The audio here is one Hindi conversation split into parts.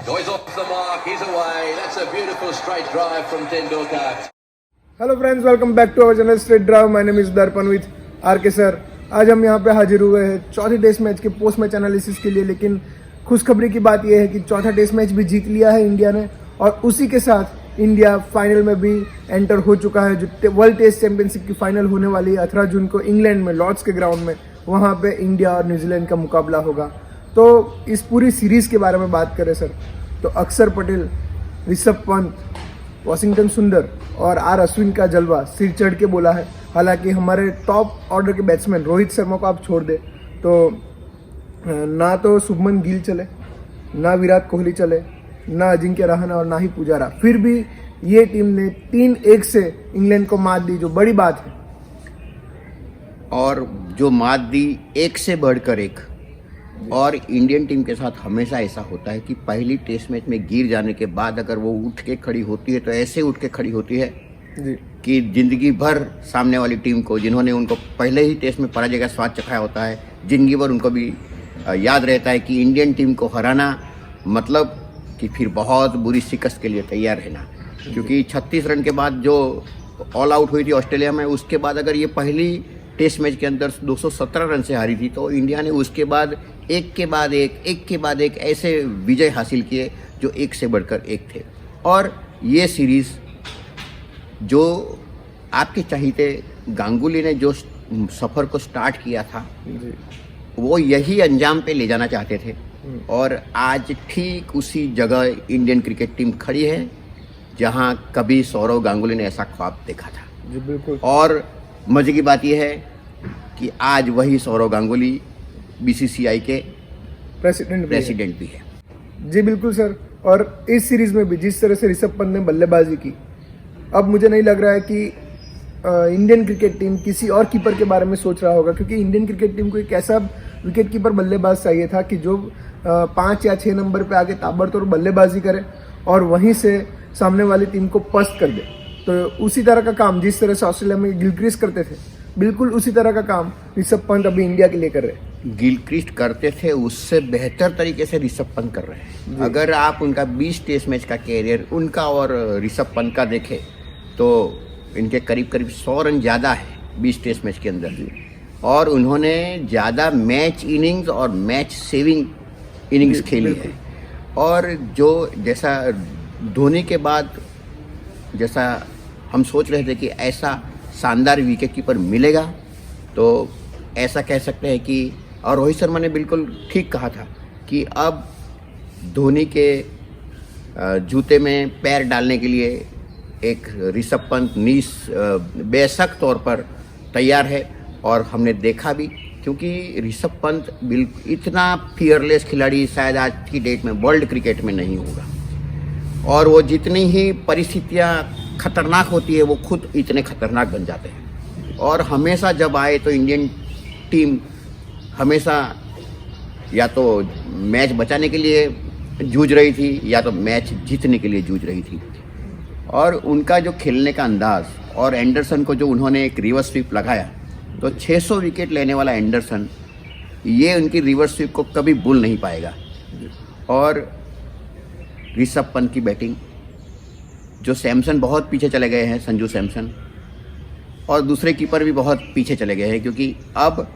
Goes off the mark, he's away. That's a beautiful straight drive from Tendulkar. Hello friends, welcome back to our channel straight drive. My name is Darpan with RK sir. आज हम यहाँ पे हाजिर हुए हैं चौथे टेस्ट मैच के पोस्ट मैच एनालिसिस के लिए। लेकिन खुशखबरी की बात यह है कि चौथा टेस्ट मैच भी जीत लिया है इंडिया ने, और उसी के साथ इंडिया फाइनल में भी एंटर हो चुका है। जो वर्ल्ड टेस्ट चैंपियनशिप की फाइनल होने वाली है 18 जून को इंग्लैंड में लॉर्ड्स के ग्राउंड में, वहाँ पे इंडिया और न्यूजीलैंड का मुकाबला होगा। तो इस पूरी सीरीज़ के बारे में बात करें सर, तो अक्षर पटेल, ऋषभ पंत, वॉशिंगटन सुंदर और आर अश्विन का जलवा सिर चढ़ के बोला है। हालांकि हमारे टॉप ऑर्डर के बैट्समैन रोहित शर्मा को आप छोड़ दे तो ना तो शुभमन गिल चले, ना विराट कोहली चले, ना अजिंक्य रहाणे और ना ही पुजारा, फिर भी ये टीम ने 3-1 से इंग्लैंड को मात दी, जो बड़ी बात है। और जो मात दी एक से बढ़कर एक। और इंडियन टीम के साथ हमेशा ऐसा होता है कि पहली टेस्ट मैच में गिर जाने के बाद अगर वो उठ के खड़ी होती है तो ऐसे उठ के खड़ी होती है जी, कि जिंदगी भर सामने वाली टीम को, जिन्होंने उनको पहले ही टेस्ट में पराजय का स्वाद चखाया होता है, जिंदगी भर उनको भी याद रहता है कि इंडियन टीम को हराना मतलब कि फिर बहुत बुरी शिकस्त के लिए तैयार रहना। क्योंकि 36 रन के बाद जो ऑल आउट हुई थी ऑस्ट्रेलिया में, उसके बाद अगर ये पहली टेस्ट मैच के अंदर 217 रन से हारी थी, तो इंडिया ने उसके बाद एक के बाद एक ऐसे विजय हासिल किए जो एक से बढ़कर एक थे। और ये सीरीज़ जो आपके चहीते गांगुली ने जो सफ़र को स्टार्ट किया था जी, वो यही अंजाम पे ले जाना चाहते थे। और आज ठीक उसी जगह इंडियन क्रिकेट टीम खड़ी है जहां कभी सौरव गांगुली ने ऐसा ख्वाब देखा था। जी बिल्कुल। और मजे की बात यह है कि आज वही सौरव गांगुली बीसीसीआई के प्रेसिडेंट भी है। जी बिल्कुल सर। और इस सीरीज में भी जिस तरह से ऋषभ पंत ने बल्लेबाजी की, अब मुझे नहीं लग रहा है कि इंडियन क्रिकेट टीम किसी और कीपर के बारे में सोच रहा होगा, क्योंकि इंडियन क्रिकेट टीम को एक ऐसा विकेट कीपर बल्लेबाज चाहिए था कि जो 5 या 6 नंबर पे आके ताबड़तोड़ बल्लेबाजी करे और वहीं से सामने वाली टीम को पस्त कर दे। तो उसी तरह का काम जिस तरह से ऑस्ट्रेलिया में गिलक्रिस्ट करते थे, बिल्कुल उसी तरह का काम ऋषभ पंत अभी इंडिया के लिए कर रहे हैं। गिलक्रिस्ट करते थे उससे बेहतर तरीके से ऋषभ पंत कर रहे हैं। अगर आप उनका 20 टेस्ट मैच का कैरियर उनका और ऋषभ पंत का देखें तो इनके करीब 100 रन ज़्यादा है 20 टेस्ट मैच के अंदर। और उन्होंने ज़्यादा मैच इनिंग्स और मैच सेविंग इनिंग्स खेली है। और जो जैसा धोनी के बाद जैसा हम सोच रहे थे कि ऐसा शानदार विकेट कीपर मिलेगा, तो ऐसा कह सकते हैं कि, और रोहित शर्मा ने बिल्कुल ठीक कहा था कि अब धोनी के जूते में पैर डालने के लिए एक ऋषभ पंत बेशक तौर पर तैयार है। और हमने देखा भी, क्योंकि ऋषभ पंत बिल्कुल इतना फियरलेस खिलाड़ी शायद आज की डेट में वर्ल्ड क्रिकेट में नहीं होगा। और वो जितनी ही परिस्थितियाँ खतरनाक होती है, वो खुद इतने खतरनाक बन जाते हैं। और हमेशा जब आए तो इंडियन टीम हमेशा या तो मैच बचाने के लिए जूझ रही थी या तो मैच जीतने के लिए जूझ रही थी। और उनका जो खेलने का अंदाज, और एंडरसन को जो उन्होंने एक रिवर्स स्वीप लगाया, तो 600 विकेट लेने वाला एंडरसन ये उनकी रिवर्स स्वीप को कभी भूल नहीं पाएगा। और ऋषभ पंत की बैटिंग, जो सैमसन बहुत पीछे चले गए हैं, संजू सैमसन, और दूसरे कीपर भी बहुत पीछे चले गए हैं, क्योंकि अब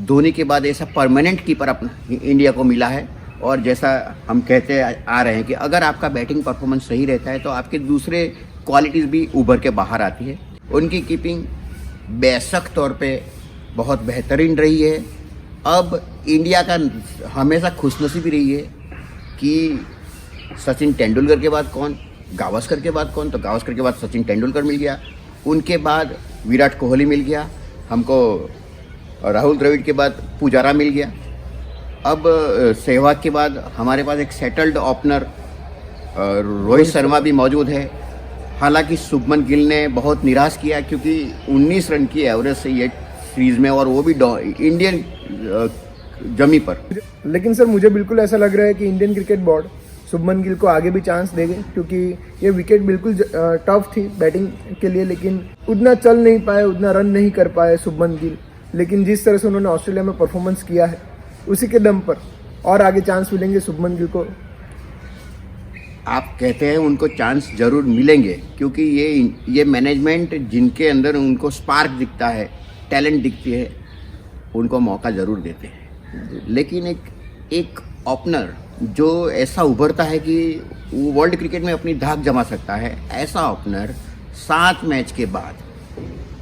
धोनी के बाद ऐसा परमानेंट कीपर अपना इंडिया को मिला है। और जैसा हम कहते आ रहे हैं कि अगर आपका बैटिंग परफॉर्मेंस सही रहता है तो आपके दूसरे क्वालिटीज़ भी उभर के बाहर आती है। उनकी कीपिंग बेशक तौर पे बहुत बेहतरीन रही है। अब इंडिया का हमेशा खुशनसीबी रही है कि सचिन तेंदुलकर के बाद कौन, गावस्कर के बाद कौन, तो गावस्कर के बाद सचिन तेंदुलकर मिल गया, उनके बाद विराट कोहली मिल गया, हमको राहुल द्रविड़ के बाद पुजारा मिल गया, अब सहवाग के बाद हमारे पास एक सेटल्ड ओपनर रोहित शर्मा भी मौजूद है। हालांकि शुभमन गिल ने बहुत निराश किया, क्योंकि 19 रन की एवरेज से ये सीरीज में, और वो भी इंडियन जमी पर। लेकिन सर मुझे बिल्कुल ऐसा लग रहा है कि Indian cricket board Shubman Gill को आगे भी चांस देंगे, क्योंकि ये विकेट बिल्कुल टफ थी बैटिंग के लिए, लेकिन उतना चल नहीं पाए, उतना रन नहीं कर पाए शुभमन गिल। लेकिन जिस तरह से उन्होंने ऑस्ट्रेलिया में परफॉर्मेंस किया है, उसी के दम पर और आगे चांस मिलेंगे शुभमन गिल को। आप कहते हैं उनको चांस जरूर मिलेंगे, क्योंकि ये मैनेजमेंट जिनके अंदर उनको स्पार्क दिखता है, टैलेंट दिखती है, उनको मौका ज़रूर देते हैं। लेकिन एक ओपनर जो ऐसा उभरता है कि वो वर्ल्ड क्रिकेट में अपनी धाक जमा सकता है, ऐसा ओपनर 7 मैच के बाद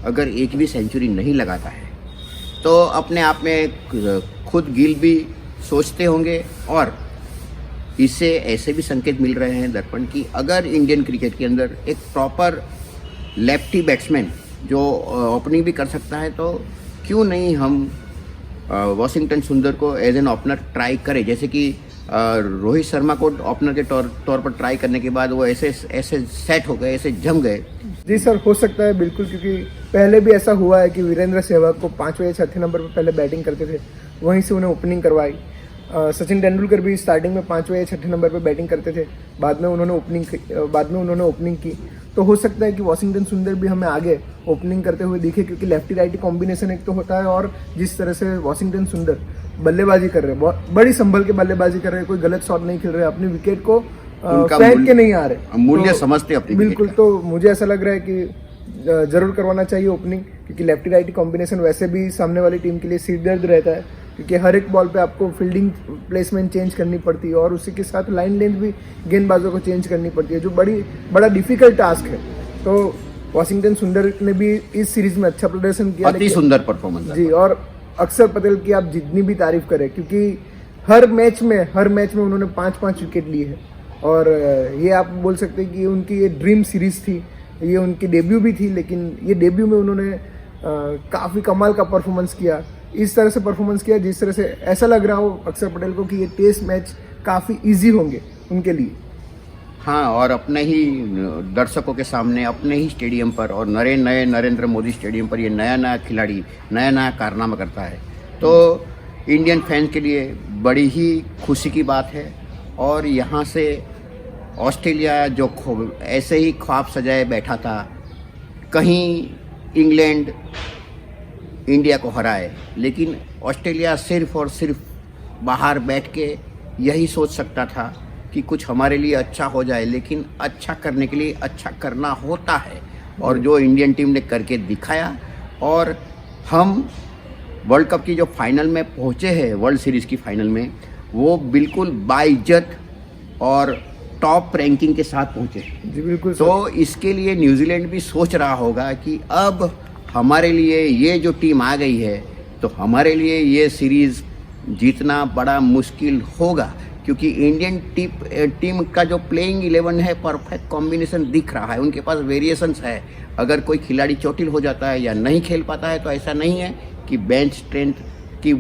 अगर एक भी सेंचुरी नहीं लगाता है तो अपने आप में खुद गिल भी सोचते होंगे। और इससे ऐसे भी संकेत मिल रहे हैं दर्पण की, अगर इंडियन क्रिकेट के अंदर एक प्रॉपर लेफ्टी बैट्समैन जो ओपनिंग भी कर सकता है, तो क्यों नहीं हम वॉशिंगटन सुंदर को एज एन ओपनर ट्राई करें। जैसे कि रोहित शर्मा को ओपनर के तौर पर ट्राई करने के बाद वो ऐसे सेट हो गए, ऐसे जम गए। जी सर, हो सकता है बिल्कुल, क्योंकि पहले भी ऐसा हुआ है कि वीरेंद्र सहवाग को 5वें या 6वें नंबर पर पहले बैटिंग करते थे, वहीं से उन्हें ओपनिंग करवाई। सचिन तेंदुलकर भी स्टार्टिंग में 5वें या 6ठे नंबर पर बैटिंग करते थे, बाद में उन्होंने ओपनिंग की। तो हो सकता है कि वॉशिंगटन सुंदर भी हमें आगे ओपनिंग करते हुए दिखे, क्योंकि लेफ्टी राइटी कॉम्बिनेशन एक तो होता है, और जिस तरह से वॉशिंगटन सुंदर बल्लेबाजी कर रहे हैं, बड़ी संभल के बल्लेबाजी कर रहे हैं, कोई गलत शॉट नहीं खेल रहे, अपनी विकेट को फेंक के नहीं आ रहे, मूल्य तो समझते अपनी बिल्कुल। तो मुझे ऐसा लग रहा है कि जरूर करवाना चाहिए ओपनिंग, क्योंकि लेफ्टी राइटी कॉम्बिनेशन वैसे भी सामने वाली टीम के लिए सिर दर्द रहता है, क्योंकि हर एक बॉल पे आपको फील्डिंग प्लेसमेंट चेंज करनी पड़ती है, और उसी के साथ लाइन लेंथ भी गेंदबाजों को चेंज करनी पड़ती है, जो बड़ा डिफिकल्ट टास्क है। तो वॉशिंगटन सुंदर ने भी इस सीरीज में अच्छा प्रदर्शन किया, अति सुंदर परफॉर्मेंस जी। और अक्षर पटेल की आप जितनी भी तारीफ करें, क्योंकि हर मैच में उन्होंने 5-5 विकेट लिए हैं, और ये आप बोल सकते हैं कि उनकी ये ड्रीम सीरीज थी, ये उनकी डेब्यू भी थी, लेकिन ये डेब्यू में उन्होंने काफ़ी कमाल का परफॉर्मेंस किया, इस तरह से परफॉर्मेंस किया जिस तरह से ऐसा लग रहा हो अक्षर पटेल को कि ये टेस्ट मैच काफ़ी इजी होंगे उनके लिए। हाँ, और अपने ही दर्शकों के सामने, अपने ही स्टेडियम पर, और नए नरेंद्र मोदी स्टेडियम पर ये नया खिलाड़ी नया कारनामा करता है, तो इंडियन फैंस के लिए बड़ी ही खुशी की बात है। और यहाँ से ऑस्ट्रेलिया जो ऐसे ही ख्वाब सजाए बैठा था, कहीं इंग्लैंड इंडिया को हराए, लेकिन ऑस्ट्रेलिया सिर्फ और सिर्फ बाहर बैठ के यही सोच सकता था कि कुछ हमारे लिए अच्छा हो जाए, लेकिन अच्छा करने के लिए अच्छा करना होता है, और जो इंडियन टीम ने करके दिखाया। और हम वर्ल्ड कप की जो फाइनल में पहुँचे हैं, वर्ल्ड सीरीज़ की फाइनल में, वो बिल्कुल बाइज्जत और टॉप रैंकिंग के साथ पहुँचे। जी बिल्कुल। तो इसके लिए न्यूजीलैंड भी सोच रहा होगा कि अब हमारे लिए ये जो टीम आ गई है, तो हमारे लिए ये सीरीज़ जीतना बड़ा मुश्किल होगा, क्योंकि इंडियन टीम का जो प्लेइंग 11 है, परफेक्ट कॉम्बिनेशन दिख रहा है, उनके पास वेरिएशंस है। अगर कोई खिलाड़ी चोटिल हो जाता है या नहीं खेल पाता है, तो ऐसा नहीं है कि बेंच स्ट्रेंथ की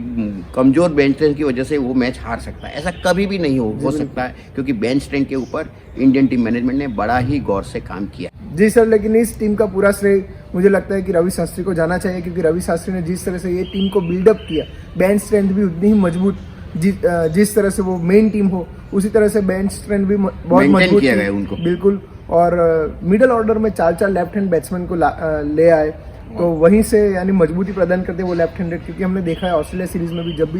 कमज़ोर बेंच स्ट्रेंथ की वजह से वो मैच हार सकता है, ऐसा कभी भी नहीं हो सकता है, क्योंकि बेंच स्ट्रेंथ के ऊपर इंडियन टीम मैनेजमेंट ने बड़ा ही गौर से काम किया। जी सर, लेकिन इस टीम का पूरा श्रेय मुझे लगता है कि रवि शास्त्री को जाना चाहिए, क्योंकि रवि शास्त्री ने जिस तरह से ये टीम को बिल्डअप किया, बेंच स्ट्रेंथ भी उतनी ही मजबूत, जिस तरह से वो मेन टीम हो उसी तरह से बेंच स्ट्रेंथ भी बहुत मजबूत किया गया उनको, बिल्कुल। और मिडिल ऑर्डर में 4 लेफ्ट हैंड बैट्समैन को ले आए, तो वहीं से यानी मजबूती प्रदान करते वो लेफ्ट हैंडेड, क्योंकि हमने देखा है ऑस्ट्रेलिया सीरीज में भी जब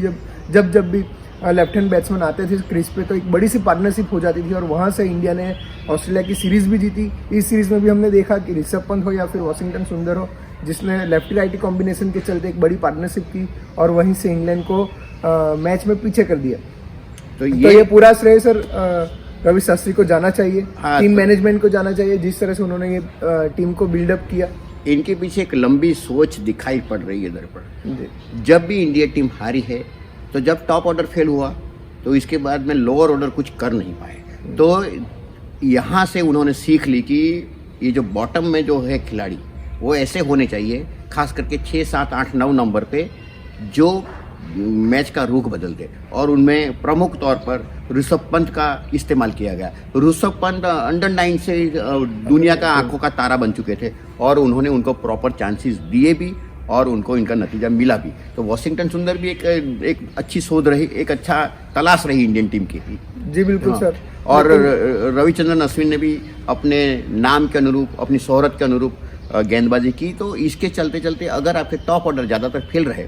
भी लेफ्ट हैंड बैट्समैन आते थे क्रीज पे, तो एक बड़ी सी पार्टनरशिप हो जाती थी, और वहाँ से इंडिया ने ऑस्ट्रेलिया की सीरीज भी जीती। इस सीरीज में भी हमने देखा कि ऋषभ पंत हो या फिर वॉशिंगटन सुंदर हो, जिसने लेफ्टी राइटी कॉम्बिनेशन के चलते एक बड़ी पार्टनरशिप की, और वहीं से इंग्लैंड को मैच में पीछे कर दिया। तो ये पूरा श्रेय सर रवि शास्त्री को जाना चाहिए, टीम मैनेजमेंट को जाना चाहिए, जिस तरह से उन्होंने ये टीम को बिल्डअप किया। इनके पीछे एक लंबी सोच दिखाई पड़ रही है दर्पण। जब भी इंडिया टीम हारी है, तो जब टॉप ऑर्डर फेल हुआ, तो इसके बाद में लोअर ऑर्डर कुछ कर नहीं पाए। तो यहाँ से उन्होंने सीख ली कि ये जो बॉटम में जो है खिलाड़ी, वो ऐसे होने चाहिए, खास करके 6, 7, 8, 9 नंबर पे, जो मैच का रुख बदलते। और उनमें प्रमुख तौर पर ऋषभ पंत का इस्तेमाल किया गया। ऋषभ पंत अंडर 9 से दुनिया का आंखों का तारा बन चुके थे, और उन्होंने उनको प्रॉपर चांसेस दिए भी, और उनको इनका नतीजा मिला भी। तो वॉशिंगटन सुंदर भी एक अच्छी शोध रही, एक अच्छा तलाश रही इंडियन टीम की। जी बिल्कुल सर। और रविचंद्रन अश्विन ने भी अपने नाम के अनुरूप, अपनी शोहरत के अनुरूप गेंदबाजी की। तो इसके चलते चलते अगर आपके टॉप ऑर्डर ज़्यादातर फेल रहे,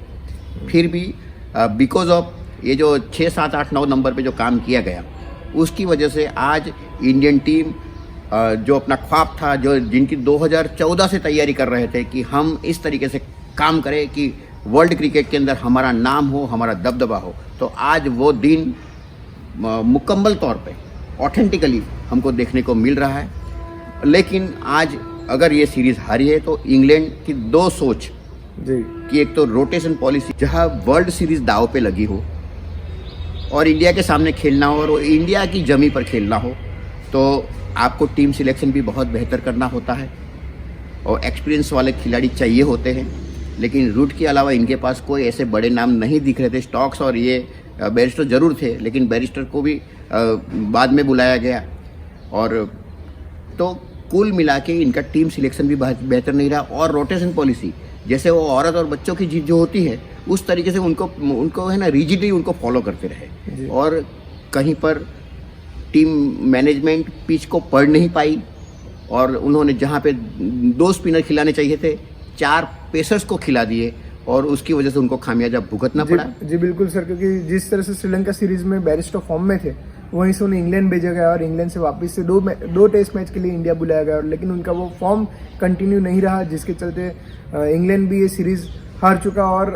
फिर भी बिकॉज ऑफ ये जो 6, 7, 8, 9 नंबर पे जो काम किया गया, उसकी वजह से आज इंडियन टीम जो अपना ख्वाब था, जो जिनकी 2014 से तैयारी कर रहे थे कि हम इस तरीके से काम करें कि वर्ल्ड क्रिकेट के अंदर हमारा नाम हो, हमारा दबदबा हो, तो आज वो दिन मुकम्मल तौर पे ऑथेंटिकली हमको देखने को मिल रहा है। लेकिन आज अगर ये सीरीज़ हारी है तो इंग्लैंड की दो सोच जी कि एक तो रोटेशन पॉलिसी, जहां वर्ल्ड सीरीज़ दाव पे लगी हो और इंडिया के सामने खेलना हो और इंडिया की जमी पर खेलना हो, तो आपको टीम सिलेक्शन भी बहुत बेहतर करना होता है और एक्सपीरियंस वाले खिलाड़ी चाहिए होते हैं। लेकिन रूट के अलावा इनके पास कोई ऐसे बड़े नाम नहीं दिख रहे थे। स्टॉक्स और ये बैरिस्टर ज़रूर थे, लेकिन बैरिस्टर को भी बाद में बुलाया गया। और तो कुल मिला के इनका टीम सिलेक्शन भी बेहतर नहीं रहा। और रोटेशन पॉलिसी, जैसे वो औरत और बच्चों की जो होती है, उस तरीके से उनको है ना रिजिडली उनको फॉलो करते रहे। और कहीं पर टीम मैनेजमेंट पिच को पढ़ नहीं पाई और उन्होंने जहाँ पे 2 स्पिनर खिलाने चाहिए थे, 4 पेसर्स को खिला दिए और उसकी वजह से उनको खामियाजा भुगतना पड़ा। जी बिल्कुल सर, क्योंकि जिस तरह से श्रीलंका सीरीज में बैरिस्टर फॉर्म में थे, वहीं से उन्हें इंग्लैंड भेजा गया और इंग्लैंड से वापस से 2 टेस्ट मैच के लिए इंडिया बुलाया गया, लेकिन उनका वो फॉर्म कंटिन्यू नहीं रहा, जिसके चलते इंग्लैंड भी ये सीरीज़ हार चुका। और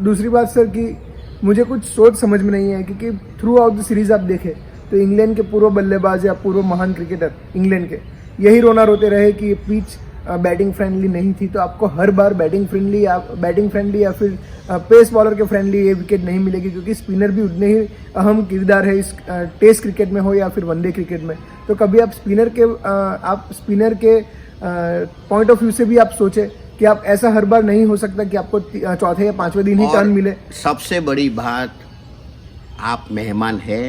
दूसरी बात सर कि मुझे कुछ सोच समझ में नहीं है, क्योंकि थ्रू आउट द सीरीज़ आप देखें तो इंग्लैंड के पूर्व बल्लेबाज या पूर्व महान क्रिकेटर इंग्लैंड के यही रोना रोते रहे कि पिच बैटिंग फ्रेंडली नहीं थी। तो आपको हर बार बैटिंग फ्रेंडली या फिर पेस बॉलर के फ्रेंडली ये विकेट नहीं मिलेगी, क्योंकि स्पिनर भी उतने ही अहम किरदार है इस टेस्ट क्रिकेट में हो या फिर वनडे क्रिकेट में। तो कभी आप स्पिनर के पॉइंट ऑफ व्यू से भी आप सोचें कि आप ऐसा हर बार नहीं हो सकता कि आपको चौथे या 5वें दिन ही टर्न मिले। सबसे बड़ी बात, आप मेहमान है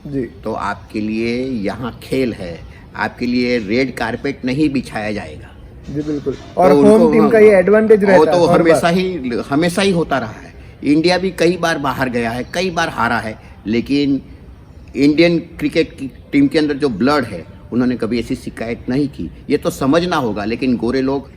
जी, तो आपके लिए यहाँ खेल है, आपके लिए रेड कारपेट नहीं बिछाया जाएगा। जी बिल्कुल। और तो होम टीम का ये एडवांटेज रहता है, तो हमेशा ही होता रहा है। इंडिया भी कई बार बाहर गया है, कई बार हारा है, लेकिन इंडियन क्रिकेट की टीम के अंदर जो ब्लड है, उन्होंने कभी ऐसी शिकायत नहीं की। ये तो समझना होगा। लेकिन गोरे लोग,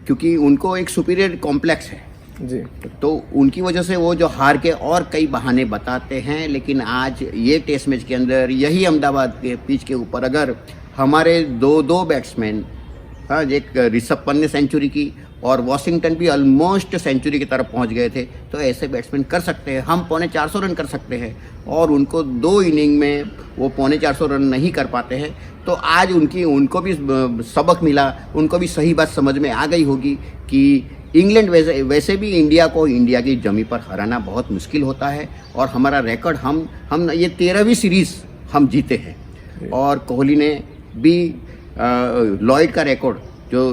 क्योंकि उनको एक सुपीरियर कॉम्प्लेक्स है जी, तो उनकी वजह से वो जो हार के और कई बहाने बताते हैं। लेकिन आज ये टेस्ट मैच के अंदर यही अहमदाबाद के पिच के ऊपर अगर हमारे दो बैट्समैन, हाँ, एक ऋषभ पंत ने सेंचुरी की और वॉशिंगटन भी ऑलमोस्ट सेंचुरी की तरफ पहुंच गए थे, तो ऐसे बैट्समैन कर सकते हैं। हम 450 रन कर सकते हैं और उनको 2 इनिंग में वो 450 रन नहीं कर पाते हैं। तो आज उनको भी सबक मिला, उनको भी सही बात समझ में आ गई होगी कि इंग्लैंड वैसे भी इंडिया को इंडिया की जमी पर हराना बहुत मुश्किल होता है। और हमारा रिकॉर्ड, हम ये 13वीं सीरीज़ हम जीते हैं और कोहली ने भी लॉयड का रिकॉर्ड जो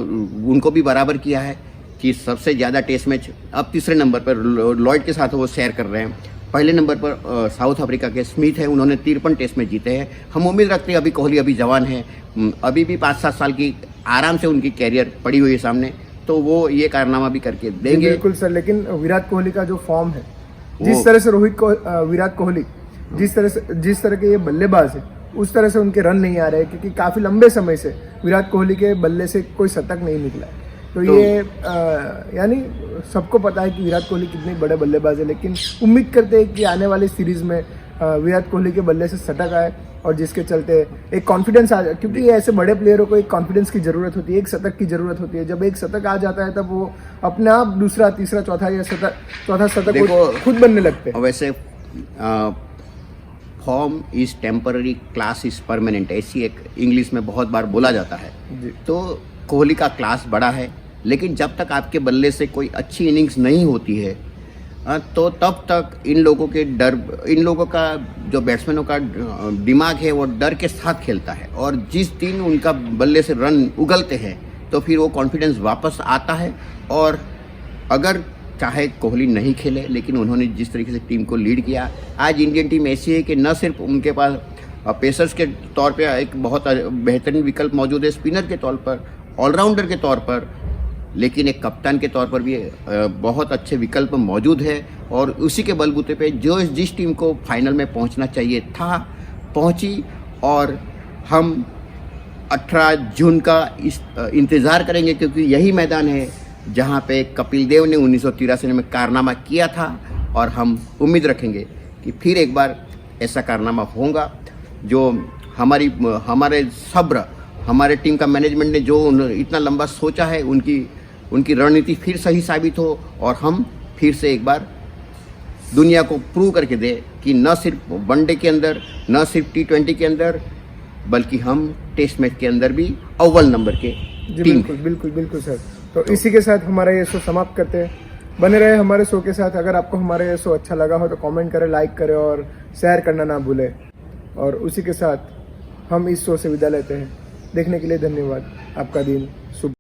उनको भी बराबर किया है कि सबसे ज़्यादा टेस्ट मैच अब तीसरे नंबर पर लॉयड के साथ वो शेयर कर रहे हैं। पहले नंबर पर साउथ अफ्रीका के स्मिथ है, उन्होंने 53 टेस्ट मैच जीते हैं। हम उम्मीद रखते हैं, अभी कोहली अभी जवान है, अभी भी 5-7 साल की आराम से उनकी कैरियर पड़ी हुई है सामने, तो वो ये कारनामा भी करके देंगे। बिल्कुल सर। लेकिन विराट कोहली का जो फॉर्म है, जिस तरह से विराट कोहली जिस तरह के ये बल्लेबाज है, उस तरह से उनके रन नहीं आ रहे, क्योंकि काफी लंबे समय से विराट कोहली के बल्ले से कोई शतक नहीं निकला है। तो ये यानी सबको पता है कि विराट कोहली कितने बड़े बल्लेबाज है, लेकिन उम्मीद करते हैं कि आने वाली सीरीज में विराट कोहली के बल्ले से शतक आए और जिसके चलते एक कॉन्फिडेंस आ जाए, क्योंकि ऐसे बड़े प्लेयरों को एक कॉन्फिडेंस की जरूरत होती है, एक शतक की जरूरत होती है। जब एक शतक आ जाता है तब वो अपने आप दूसरा, तीसरा, चौथा शतक खुद बनने लगते हैं। वैसे form is temporary, class is permanent, ऐसी एक इंग्लिश में बहुत बार बोला जाता है। तो कोहली का क्लास बड़ा है, लेकिन जब तक आपके बल्ले से कोई अच्छी इनिंग्स नहीं होती है तो तब तक इन लोगों का जो बैट्समैनों का दिमाग है वो डर के साथ खेलता है। और जिस दिन उनका बल्ले से रन उगलते हैं तो फिर वो कॉन्फिडेंस वापस आता है। और अगर चाहे कोहली नहीं खेले, लेकिन उन्होंने जिस तरीके से टीम को लीड किया, आज इंडियन टीम ऐसी है कि न सिर्फ उनके पास पेसर्स के तौर पे एक बहुत बेहतरीन विकल्प मौजूद है, स्पिनर के तौर पर, ऑलराउंडर के तौर पर, लेकिन एक कप्तान के तौर पर भी बहुत अच्छे विकल्प मौजूद है। और उसी के बलबूते पे जिस टीम को फाइनल में पहुंचना चाहिए था, पहुंची। और हम 18 जून का इंतज़ार करेंगे, क्योंकि यही मैदान है जहां पे कपिल देव ने 1983 में कारनामा किया था। और हम उम्मीद रखेंगे कि फिर एक बार ऐसा कारनामा होगा जो हमारे सब्र, हमारे टीम का मैनेजमेंट ने जो इतना लंबा सोचा है, उनकी रणनीति फिर सही साबित हो और हम फिर से एक बार दुनिया को प्रूव करके दे कि न सिर्फ वनडे के अंदर, न सिर्फ T20 के अंदर, बल्कि हम टेस्ट मैच के अंदर भी अव्वल नंबर के जी टीम। बिल्कुल बिल्कुल बिल्कुल सर। तो इसी के साथ हमारा ये शो समाप्त करते हैं। बने रहे हमारे शो के साथ। अगर आपको हमारा ये शो अच्छा लगा हो तो कमेंट करें, लाइक करें और शेयर करना ना भूलें। और उसी के साथ हम इस शो से विदा लेते हैं। देखने के लिए धन्यवाद। आपका दिन शुभ।